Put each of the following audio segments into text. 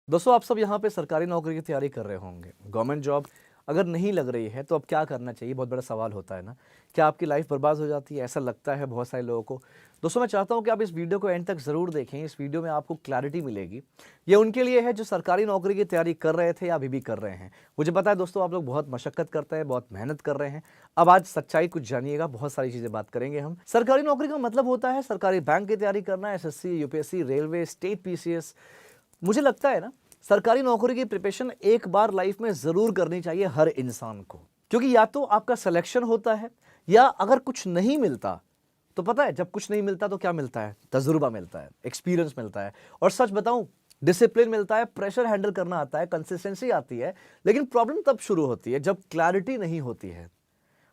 दोस्तों आप सब यहाँ पे सरकारी नौकरी की तैयारी कर रहे होंगे। गवर्नमेंट जॉब अगर नहीं लग रही है तो अब क्या करना चाहिए, बहुत बड़ा सवाल होता है ना। क्या आपकी लाइफ बर्बाद हो जाती है? ऐसा लगता है बहुत सारे लोगों को। दोस्तों मैं चाहता हूँ कि आप इस वीडियो को एंड तक ज़रूर देखें। इस वीडियो में आपको क्लैरिटी मिलेगी। ये उनके लिए है जो सरकारी नौकरी की तैयारी कर रहे थे या अभी भी कर रहे हैं। मुझे पता है दोस्तों आप लोग बहुत मशक्कत करते हैं, बहुत मेहनत कर रहे हैं। अब आज सच्चाई कुछ जानिएगा, बहुत सारी चीज़ें बात करेंगे हम। सरकारी नौकरी का मतलब होता है सरकारी बैंक की तैयारी करना, SSC, UPSC, railway, state PCS. मुझे लगता है ना, सरकारी नौकरी की प्रिपरेशन एक बार लाइफ में जरूर करनी चाहिए हर इंसान को, क्योंकि या तो आपका सिलेक्शन होता है या अगर कुछ नहीं मिलता तो पता है जब कुछ नहीं मिलता तो क्या मिलता है? तजुर्बा मिलता है, एक्सपीरियंस मिलता है। और सच बताऊं, डिसिप्लिन मिलता है, प्रेशर हैंडल करना आता है, कंसिस्टेंसी आती है। लेकिन प्रॉब्लम तब शुरू होती है जब क्लैरिटी नहीं होती है।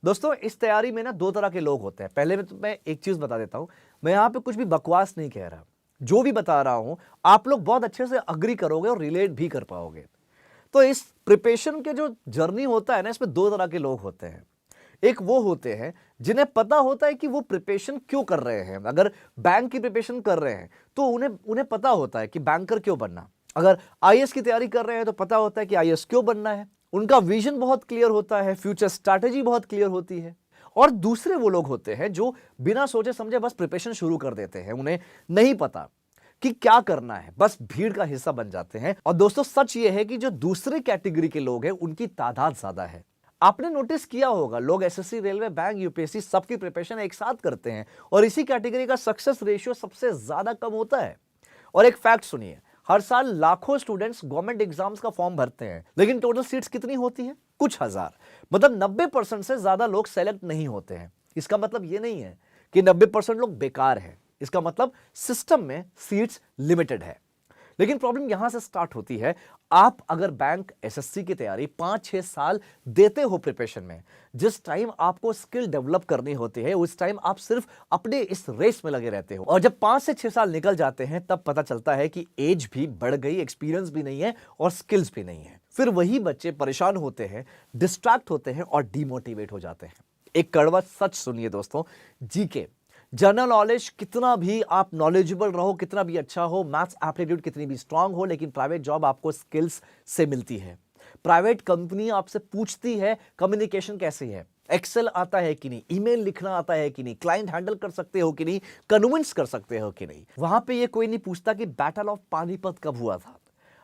दोस्तों इस तैयारी में ना दो तरह के लोग होते हैं। पहले में तो मैं एक चीज बता देता हूं, मैं यहां पे कुछ भी बकवास नहीं कह रहा। जो भी बता रहा हूं आप लोग बहुत अच्छे से अग्री करोगे और रिलेट भी कर पाओगे। तो इस प्रिपरेशन के जो जर्नी होता है ना, इसमें दो तरह के लोग होते हैं। एक वो होते हैं जिन्हें पता होता है कि वो प्रिपरेशन क्यों कर रहे हैं। अगर बैंक की प्रिपरेशन कर रहे हैं तो उन्हें उन्हें पता होता है कि बैंकर क्यों बनना। अगर आईएएस की तैयारी कर रहे हैं तो पता होता है कि आईएएस क्यों बनना है। उनका विजन बहुत क्लियर होता है, फ्यूचर स्ट्रैटेजी बहुत क्लियर होती है। और दूसरे वो लोग होते हैं जो बिना सोचे समझे बस प्रिपरेशन शुरू कर देते हैं। उन्हें नहीं पता कि क्या करना है, बस भीड़ का हिस्सा बन जाते हैं। और दोस्तों सच ये है कि जो दूसरे कैटेगरी के लोग हैं उनकी तादाद ज्यादा है। आपने नोटिस किया होगा, लोग एसएससी, रेलवे, बैंक, यूपीएससी सबकी प्रिपरेशन एक साथ करते हैं और इसी कैटेगरी का सक्सेस रेशियो सबसे ज्यादा कम होता है। और एक फैक्ट सुनिए, हर साल लाखों स्टूडेंट्स गवर्नमेंट एग्जाम्स का फॉर्म भरते हैं, लेकिन टोटल सीट्स कितनी होती है? कुछ हजार। मतलब 90% से ज्यादा लोग सेलेक्ट नहीं होते हैं। इसका मतलब यह नहीं है कि 90% लोग बेकार हैं। इसका मतलब सिस्टम में सीट्स लिमिटेड है। लेकिन प्रॉब्लम यहां से स्टार्ट होती है। आप अगर बैंक, एसएससी की तैयारी 5-6 साल देते हो प्रिपरेशन में, जिस टाइम आपको स्किल डेवलप करनी होती है उस टाइम आप सिर्फ अपने इस रेस में लगे रहते हो। और जब 5 से 6 साल निकल जाते हैं तब पता चलता है कि एज भी बढ़ गई, एक्सपीरियंस भी नहीं है और स्किल्स भी नहीं है। फिर वही बच्चे परेशान होते हैं, डिस्ट्रैक्ट होते हैं और डिमोटिवेट हो जाते हैं। एक कड़वा सच सुनिए दोस्तों, जीके, जनरल नॉलेज कितना भी आप नॉलेजेबल रहो, कितना भी अच्छा हो, मैथ्स एप्टीट्यूड कितनी भी स्ट्रांग हो, लेकिन प्राइवेट जॉब आपको स्किल्स से मिलती है। प्राइवेट कंपनी आपसे पूछती है कम्युनिकेशन कैसी है, एक्सेल आता है कि नहीं, ईमेल लिखना आता है कि नहीं, क्लाइंट हैंडल कर सकते हो कि नहीं, कन्विंस कर सकते हो कि नहीं। वहां पे ये कोई नहीं पूछता कि बैटल ऑफ पानीपत कब हुआ था।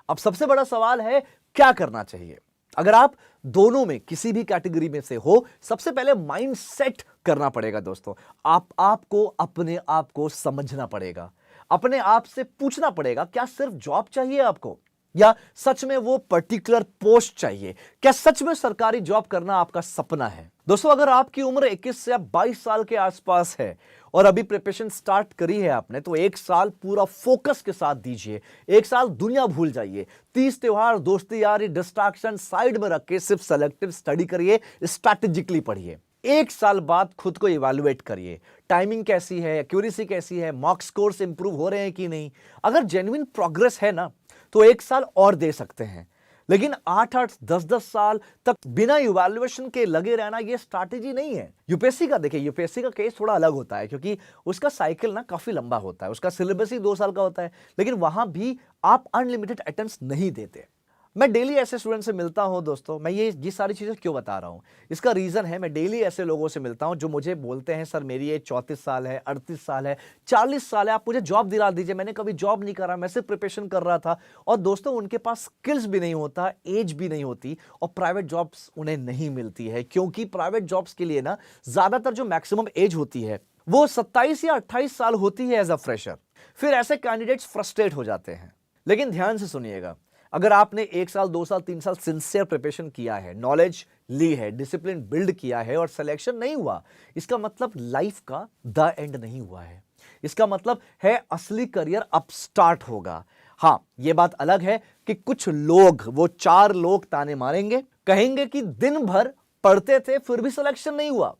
अब सबसे बड़ा सवाल है क्या करना चाहिए। अगर आप दोनों में किसी भी कैटेगरी में से हो, सबसे पहले माइंड सेट करना पड़ेगा दोस्तों। आपको अपने आप को समझना पड़ेगा, अपने आप से पूछना पड़ेगा क्या सिर्फ जॉब चाहिए आपको, या सच में वो पर्टिकुलर पोस्ट चाहिए? क्या सच में सरकारी जॉब करना आपका सपना है? दोस्तों अगर आपकी उम्र 21 से 22 साल के आसपास है और अभी प्रिपरेशन स्टार्ट करी है आपने, तो एक साल पूरा फोकस के साथ दीजिए। एक साल दुनिया भूल जाइए, 30 त्योहार, दोस्ती यारी, डिस्ट्रैक्शन साइड में रख के सिर्फ सेलेक्टिव स्टडी करिए, स्ट्रैटेजिकली पढ़िए। एक साल बाद खुद को इवैल्यूएट करिए, टाइमिंग कैसी है, एक्यूरेसी कैसी है, मार्क्स स्कोर्स इंप्रूव हो रहे हैं कि नहीं। अगर जेन्युइन प्रोग्रेस है ना तो एक साल और दे सकते हैं, लेकिन 8-8, 10-10 साल तक बिना इवैल्यूएशन के लगे रहना यह स्ट्रैटेजी नहीं है। यूपीएससी का देखिए, यूपीएससी का केस थोड़ा अलग होता है क्योंकि उसका साइकिल ना काफी लंबा होता है, उसका सिलेबस ही 2 साल का होता है, लेकिन वहां भी आप अनलिमिटेड अटेम्प्ट्स नहीं देते। मैं डेली ऐसे स्टूडेंट से मिलता हूं दोस्तों। मैं ये सारी चीजें क्यों बता रहा हूं, इसका रीजन है मैं डेली ऐसे लोगों से मिलता हूं जो मुझे बोलते हैं सर मेरी एज 34 साल है, 38 साल है, 40 साल है, आप मुझे जॉब दिला दीजिए। मैंने कभी जॉब नहीं करा, मैं सिर्फ प्रिपरेशन कर रहा था। और दोस्तों उनके पास स्किल्स भी नहीं होता, एज भी नहीं होती और प्राइवेट जॉब्स उन्हें नहीं मिलती है, क्योंकि प्राइवेट जॉब्स के लिए ना ज्यादातर जो मैक्सिमम एज होती है वो 27 या 28 साल होती है एज अ फ्रेशर। फिर ऐसे कैंडिडेट्स फ्रस्ट्रेट हो जाते हैं। लेकिन ध्यान से सुनिएगा, अगर आपने 1 साल, 2 साल, 3 साल सिंसियर प्रिपरेशन किया है, नॉलेज ली है, डिसिप्लिन बिल्ड किया है और सिलेक्शन नहीं हुआ, इसका मतलब लाइफ का द एंड नहीं हुआ है। इसका मतलब है असली करियर अब स्टार्ट होगा। हां, यह बात अलग है कि कुछ लोग, वो 4 लोग ताने मारेंगे, कहेंगे कि दिन भर पढ़ते थे फिर भी सिलेक्शन नहीं हुआ।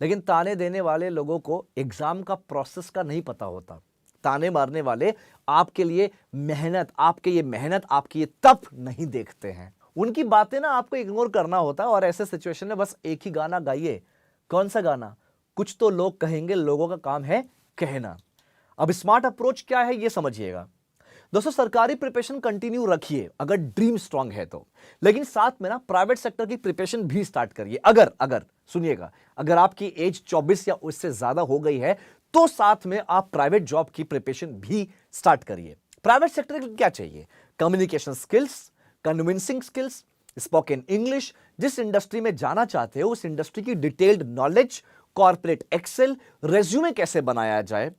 लेकिन ताने देने वाले लोगों को एग्जाम का प्रोसेस का नहीं पता होता। ताने मारने वाले आपके लिए मेहनत, आपकी ये तप नहीं देखते हैं। उनकी बातें ना आपको इग्नोर करना होता है और ऐसे सिचुएशन में बस एक ही गाना गाइए। कौन सा गाना? कुछ तो लोग कहेंगे, लोगों का काम है कहना। अब स्मार्ट अप्रोच क्या है ये समझिएगा। दोस्तों सरकारी प्रिपरेशन कंटिन्यू रखिए अगर ड्रीम स्ट्रांग है तो, लेकिन साथ में ना प्राइवेट सेक्टर की प्रिपरेशन भी स्टार्ट करिए। अगर अगर सुनिएगा, अगर आपकी एज 24 या उससे ज्यादा हो गई है तो साथ में आप प्राइवेट जॉब की प्रिपरेशन भी स्टार्ट करिए। प्राइवेट सेक्टर के लिए क्या चाहिए? Communication skills, convincing skills, spoken English, जिस इंडस्ट्री में जाना चाहते हो उस इंडस्ट्री की detailed knowledge, corporate Excel, resume कैसे बनाया जाए,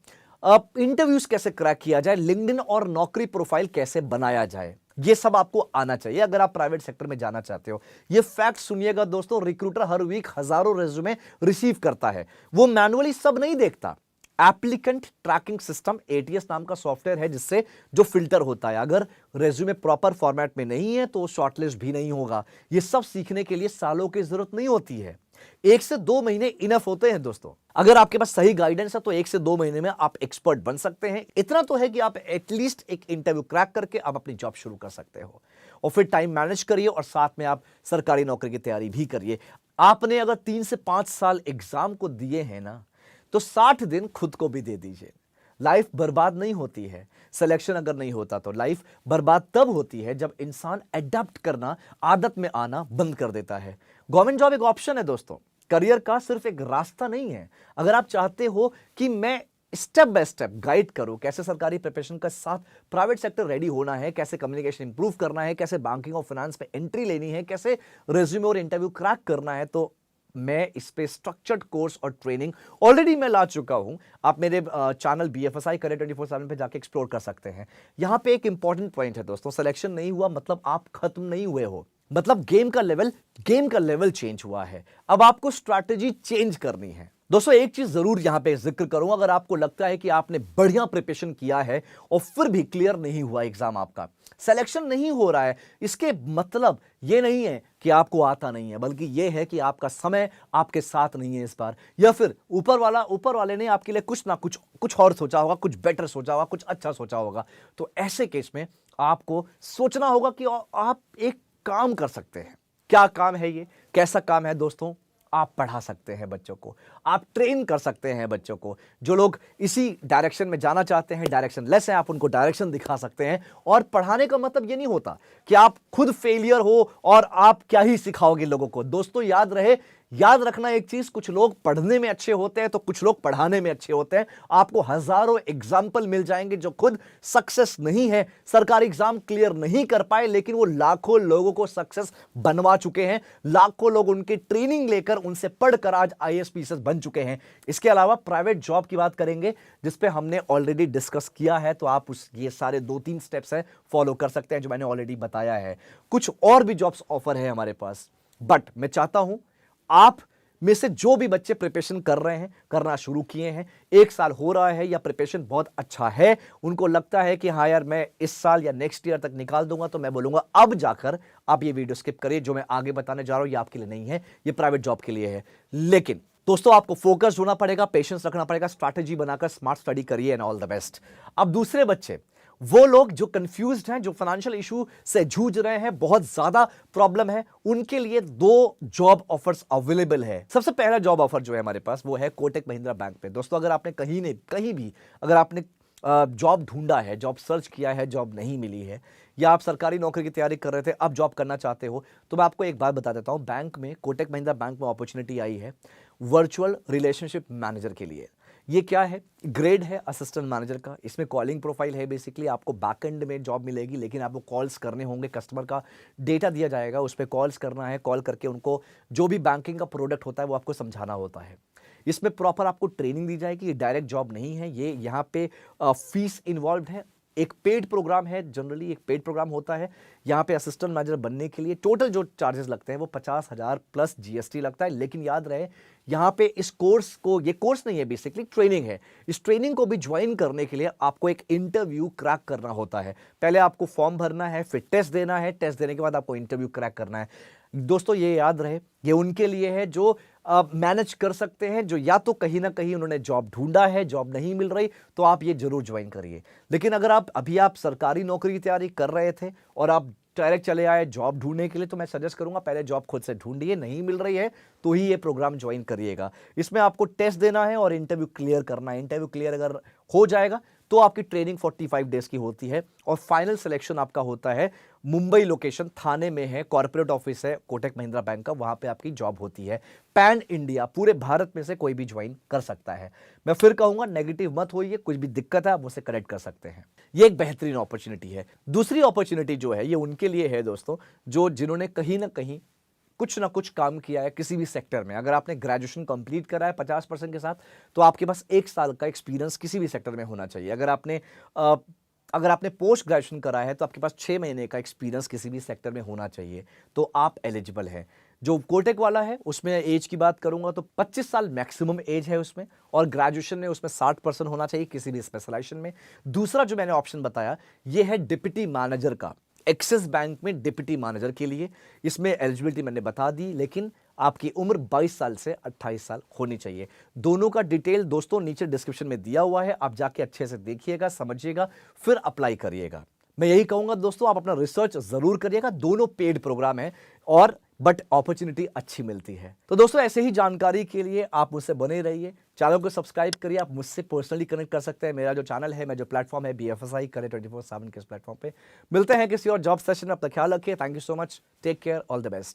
इंटरव्यूज कैसे क्रैक किया जाए, लिंक्डइन और नौकरी प्रोफाइल कैसे बनाया जाए, ये सब आपको आना चाहिए अगर आप प्राइवेट सेक्टर में जाना चाहते हो। ये फैक्ट सुनिएगा दोस्तों, रिक्रूटर हर वीक हजारों रेज्यूमे रिसीव करता है, वो मैनुअली सब नहीं देखता। एप्लीकेंट ट्रैकिंग सिस्टम एटीएस नाम का सॉफ्टवेयर है जिससे जो फिल्टर होता है, अगर रेज्यूमे प्रॉपर फॉर्मेट में नहीं है तो शॉर्टलिस्ट भी नहीं होगा। ये सब सीखने के लिए सालों की जरूरत नहीं होती है, 1 से 2 महीने इनफ होते हैं दोस्तों। अगर आपके पास सही गाइडेंस है तो 1 से 2 महीने में आप एक्सपर्ट बन सकते हैं। इतना तो है कि आप एटलीस्ट एक इंटरव्यू क्रैक करके आप अपनी जॉब शुरू कर सकते हो, और फिर टाइम मैनेज करिए और साथ में आप सरकारी नौकरी की तैयारी भी करिए। आपने अगर 3 से 5 साल एग्जाम को दिए हैं ना, तो 60 दिन खुद को भी दे दीजिए। लाइफ बर्बाद नहीं होती है, सिलेक्शन अगर नहीं होता तो लाइफ बर्बाद तब होती है जब इंसान एडप्ट करना, आदत में आना बंद कर देता है। गवर्नमेंट जॉब एक ऑप्शन है दोस्तों, करियर का सिर्फ एक रास्ता नहीं है। अगर आप चाहते हो कि मैं स्टेप बाय स्टेप गाइड करूं कैसे सरकारी प्रिपरेशन के साथ प्राइवेट सेक्टर रेडी होना है, कैसे कम्युनिकेशन इंप्रूव करना है, कैसे बैंकिंग और फाइनेंस में एंट्री लेनी है, कैसे रिज्यूमे और इंटरव्यू क्रैक करना है, तो मैं इस पे स्ट्रक्चर्ड कोर्स और ट्रेनिंग ऑलरेडी मैं ला चुका हूं। आप मेरे चैनल BFSI करियर 24/7 पे जाके एक्सप्लोर कर सकते हैं। यहां पे एक इंपॉर्टेंट पॉइंट है दोस्तों, सिलेक्शन नहीं हुआ मतलब आप खत्म नहीं हुए हो, मतलब गेम का लेवल चेंज हुआ है। अब आपको स्ट्रैटेजी चेंज करनी है। दोस्तों एक चीज जरूर यहां पे जिक्र करूंगा, अगर आपको लगता है कि आपने बढ़िया प्रिपरेशन किया है और फिर भी क्लियर नहीं हुआ एग्जाम, आपका सिलेक्शन नहीं हो रहा है, इसके मतलब यह नहीं है कि आपको आता नहीं है, बल्कि यह है कि आपका समय आपके साथ नहीं है इस बार, या फिर ऊपर वाले ने आपके लिए कुछ और सोचा होगा, कुछ बेटर सोचा होगा, कुछ अच्छा सोचा होगा। तो ऐसे केस में आपको सोचना होगा कि आप एक काम कर सकते हैं। क्या काम है ये? कैसा काम है दोस्तों? आप पढ़ा सकते हैं बच्चों को, आप ट्रेन कर सकते हैं बच्चों को। जो लोग इसी डायरेक्शन में जाना चाहते हैं, डायरेक्शन लेस हैं, आप उनको डायरेक्शन दिखा सकते हैं। और पढ़ाने का मतलब ये नहीं होता कि आप खुद फेलियर हो और आप क्या ही सिखाओगे लोगों को। दोस्तों याद रखना एक चीज, कुछ लोग पढ़ने में अच्छे होते हैं तो कुछ लोग पढ़ाने में अच्छे होते हैं। आपको हजारों एग्जाम्पल मिल जाएंगे जो खुद सक्सेस नहीं है, सरकारी एग्जाम क्लियर नहीं कर पाए, लेकिन वो लाखों लोगों को सक्सेस बनवा चुके हैं। लाखों लोग उनकी ट्रेनिंग लेकर, उनसे पढ़कर आज IAS PCS बन चुके हैं। इसके अलावा प्राइवेट जॉब की बात करेंगे जिसपे हमने ऑलरेडी डिस्कस किया है, तो आप ये सारे 2-3 स्टेप्स हैं फॉलो कर सकते हैं जो मैंने ऑलरेडी बताया है। कुछ और भी जॉब्स ऑफर है हमारे पास, बट मैं चाहता हूं आप में से जो भी बच्चे प्रिपरेशन कर रहे हैं, करना शुरू किए हैं, 1 साल हो रहा है या प्रिपरेशन बहुत अच्छा है, उनको लगता है कि हाँ यार मैं इस साल या नेक्स्ट ईयर तक निकाल दूंगा, तो मैं बोलूंगा अब जाकर आप ये वीडियो स्किप करिए। जो मैं आगे बताने जा रहा हूं ये आपके लिए नहीं है, ये प्राइवेट जॉब के लिए है। लेकिन दोस्तों आपको फोकस होना पड़ेगा, पेशेंस रखना पड़ेगा, स्ट्रैटेजी बनाकर स्मार्ट स्टडी करिए एंड ऑल द बेस्ट। अब दूसरे बच्चे, वो लोग जो कंफ्यूज्ड हैं, जो फाइनेंशियल इशू से जूझ रहे हैं, बहुत ज्यादा प्रॉब्लम है, उनके लिए 2 जॉब ऑफर्स अवेलेबल है। सबसे पहला जॉब ऑफर जो है हमारे पास वो है कोटक महिंद्रा बैंक पे। दोस्तों अगर आपने कहीं भी अगर आपने जॉब ढूंढा है, जॉब सर्च किया है, जॉब नहीं मिली है, या आप सरकारी नौकरी की तैयारी कर रहे थे, अब जॉब करना चाहते हो, तो मैं आपको एक बात बता देता हूं, बैंक में, कोटक महिंद्रा बैंक में अपॉर्चुनिटी आई है वर्चुअल रिलेशनशिप मैनेजर के लिए। ये क्या है? ग्रेड है असिस्टेंट मैनेजर का। इसमें कॉलिंग प्रोफाइल है, बेसिकली आपको बैकएंड में जॉब मिलेगी, लेकिन आपको कॉल्स करने होंगे, कस्टमर का डेटा दिया जाएगा, उस पर कॉल्स करना है, कॉल करके उनको जो भी बैंकिंग का प्रोडक्ट होता है वो आपको समझाना होता है। इसमें प्रॉपर आपको ट्रेनिंग दी जाएगी, ये डायरेक्ट जॉब नहीं है, ये यहाँ पे फीस इन्वॉल्व है। एक पेड प्रोग्राम है, जनरली एक पेड प्रोग्राम होता है। यहाँ पे असिस्टेंट मैनेजर बनने के लिए टोटल जो चार्जेस लगते हैं वो 50,000 प्लस GST लगता है। लेकिन याद रहे यहाँ पे इस कोर्स को, ये कोर्स नहीं है, बेसिकली ट्रेनिंग है। इस ट्रेनिंग को भी ज्वाइन करने के लिए आपको एक इंटरव्यू क्रैक करना होता है। पहले आपको फॉर्म भरना है, फिर टेस्ट देना है, टेस्ट देने के बाद आपको इंटरव्यू क्रैक करना है। दोस्तों ये याद रहे, ये उनके लिए है जो मैनेज कर सकते हैं, जो या तो कहीं ना कहीं उन्होंने जॉब ढूंढा है, जॉब नहीं मिल रही, तो आप ये जरूर ज्वाइन करिए। लेकिन अगर आप सरकारी नौकरी की तैयारी कर रहे थे और आप डायरेक्ट चले आए जॉब ढूंढने के लिए, तो मैं सजेस्ट करूंगा पहले जॉब खुद से ढूंढिए, नहीं मिल रही है तो ही ये प्रोग्राम ज्वाइन करिएगा। इसमें आपको टेस्ट देना है और इंटरव्यू क्लियर करना है। इंटरव्यू क्लियर अगर हो जाएगा तो आपकी ट्रेनिंग 45 डेज की होती है और फाइनल सिलेक्शन आपका होता है मुंबई लोकेशन, थाने में है, कॉर्पोरेट ऑफिस है कोटक महिंद्रा बैंक का, वहां पे आपकी जॉब होती है। पैन इंडिया, पूरे भारत में से कोई भी ज्वाइन कर सकता है। मैं फिर कहूंगा नेगेटिव मत होइए, कुछ भी दिक्कत है आप मुझसे कनेक्ट कर सकते हैं। ये एक बेहतरीन अपॉर्चुनिटी है। दूसरी अपॉर्चुनिटी जो है ये उनके लिए है दोस्तों, जो जिन्होंने कहीं ना कहीं कुछ ना कुछ काम किया है किसी भी सेक्टर में। अगर आपने ग्रेजुएशन कंप्लीट करा है 50% के साथ, तो आपके पास 1 साल का एक्सपीरियंस किसी भी सेक्टर में होना चाहिए। अगर आपने पोस्ट ग्रेजुएशन करा है तो आपके पास 6 महीने का एक्सपीरियंस किसी भी सेक्टर में होना चाहिए, तो आप एलिजिबल हैं। जो कोटेक वाला है उसमें एज की बात करूंगा तो 25 साल मैक्सिमम एज है उसमें, और ग्रेजुएशन में उसमें 60% होना चाहिए किसी भी स्पेशलाइजेशन में। दूसरा जो मैंने ऑप्शन बताया ये है डिप्टी मैनेजर का, एक्सिस बैंक में डिप्टी मैनेजर के लिए। इसमें एलिजिबिलिटी मैंने बता दी, लेकिन आपकी उम्र 22 साल से 28 साल होनी चाहिए। दोनों का डिटेल दोस्तों नीचे डिस्क्रिप्शन में दिया हुआ है, आप जाके अच्छे से देखिएगा, समझिएगा, फिर अप्लाई करिएगा। मैं यही कहूंगा दोस्तों, आप अपना रिसर्च जरूर करिएगा। दोनों पेड प्रोग्राम है और बट अपॉर्चुनिटी अच्छी मिलती है। तो दोस्तों ऐसे ही जानकारी के लिए आप मुझसे बने रहिए, चैनल को सब्सक्राइब करिए। आप मुझसे पर्सनली कनेक्ट कर सकते हैं। मेरा जो चैनल है, मेरा जो प्लेटफॉर्म है BFSI करें 24/7 के इस प्लेटफॉर्म पे। मिलते हैं किसी और जॉब सेशन में, अपना ख्याल रखिए। Thank you so much, take care, all the best.